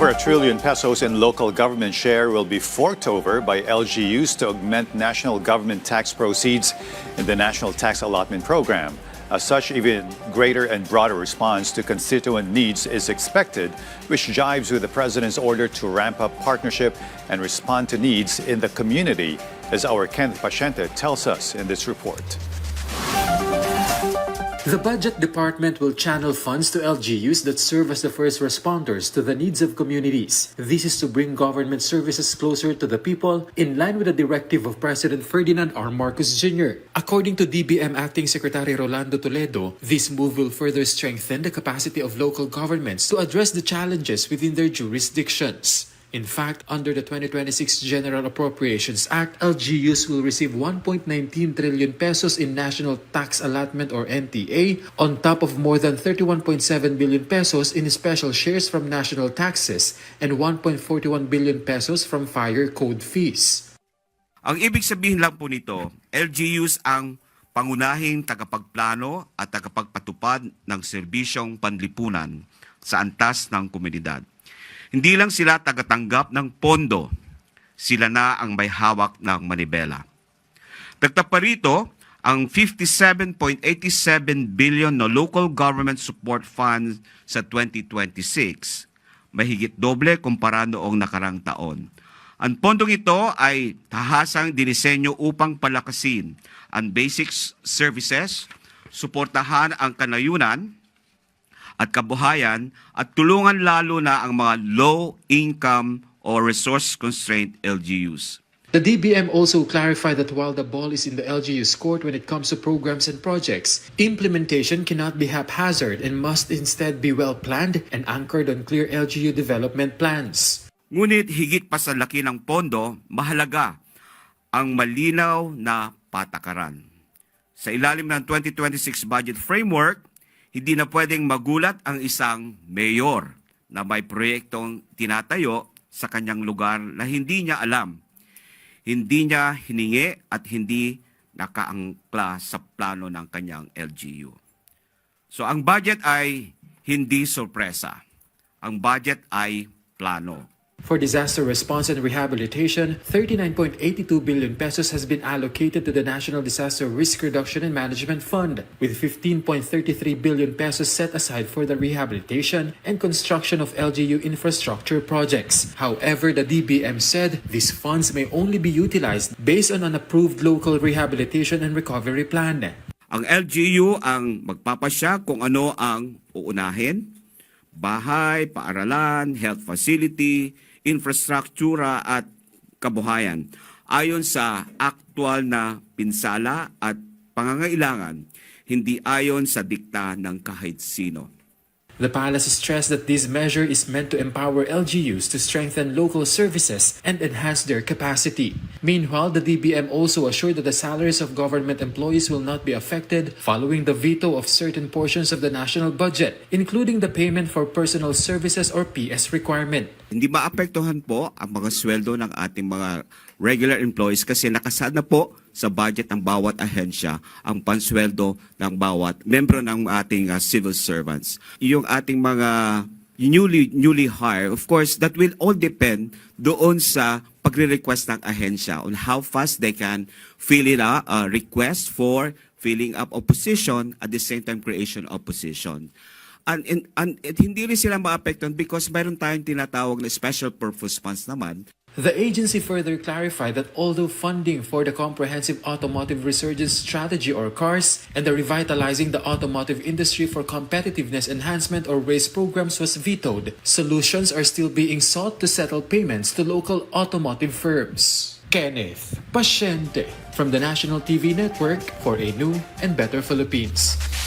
Over ₱1 trillion in local government share will be forked over by LGUs to augment national government tax proceeds in the National Tax Allotment Program. As such, even greater and broader response to constituent needs is expected, which jives with the President's order to ramp up partnership and respond to needs in the community, as our Kenneth Paciente tells us in this report. The Budget Department will channel funds to LGUs that serve as the first responders to the needs of communities. This is to bring government services closer to the people, in line with the directive of President Ferdinand R. Marcos Jr. According to DBM Acting Secretary Rolando Toledo, this move will further strengthen the capacity of local governments to address the challenges within their jurisdictions. In fact, under the 2026 General Appropriations Act, LGUs will receive 1.19 trillion pesos in National Tax Allotment or NTA, on top of more than 31.7 billion pesos in special shares from national taxes and 1.41 billion pesos from fire code fees. Ang ibig sabihin lang po nito, LGUs ang pangunahing tagapagplano at tagapagpatupad ng serbisyong panlipunan sa antas ng komunidad. Hindi lang sila tagatanggap ng pondo, sila na ang may hawak ng manibela. Dagdag pa rito, ang 57.87 billion na local government support funds sa 2026, mahigit doble kumpara noong nakarang taon. Ang pondong ito ay tahasang dinisenyo upang palakasin ang basic services, suportahan ang kanayunan at kabuhayan at tulungan lalo na ang mga low-income or resource-constrained LGUs. The DBM also clarified that while the ball is in the LGU's court when it comes to programs and projects, implementation cannot be haphazard and must instead be well-planned and anchored on clear LGU development plans. Ngunit higit pa sa laki ng pondo, mahalaga ang malinaw na patakaran. Sa ilalim ng 2026 budget framework, hindi na pwedeng magulat ang isang mayor na may proyektong tinatayo sa kanyang lugar na hindi niya alam, hindi niya hiningi at hindi nakaangkla sa plano ng kanyang LGU. So ang budget ay hindi sorpresa. Ang budget ay plano. For disaster response and rehabilitation, 39.82 billion pesos has been allocated to the National Disaster Risk Reduction and Management Fund, with 15.33 billion pesos set aside for the rehabilitation and construction of LGU infrastructure projects. However, the DBM said these funds may only be utilized based on an approved local rehabilitation and recovery plan. Ang LGU ang magpapasya kung ano ang uunahin: bahay, paaralan, health facility, infrastruktura at kabuhayan ayon sa aktwal na pinsala at pangangailangan, hindi ayon sa dikta ng kahit sino. The palace stressed that this measure is meant to empower LGUs to strengthen local services and enhance their capacity. Meanwhile, the DBM also assured that the salaries of government employees will not be affected following the veto of certain portions of the national budget, including the payment for personal services or PS requirement. Hindi maapektuhan po ang mga sweldo ng ating mga regular employees kasi nakasaad na po sa budget ng bawat ahensya ang pansweldo ng bawat membro ng ating civil servants. Yung ating mga newly hired, of course, that will all depend doon sa pagre-request ng ahensya on how fast they can fill in a request for filling up a position at the same time creation of position. And hindi rin sila maapektuhan because mayroon tayong tinatawag na special purpose funds naman. The agency further clarified that although funding for the Comprehensive Automotive Resurgence Strategy or CARS and the Revitalizing the Automotive Industry for Competitiveness Enhancement or RACE programs was vetoed, solutions are still being sought to settle payments to local automotive firms. Kenneth Paciente from the National TV Network for a new and better Philippines.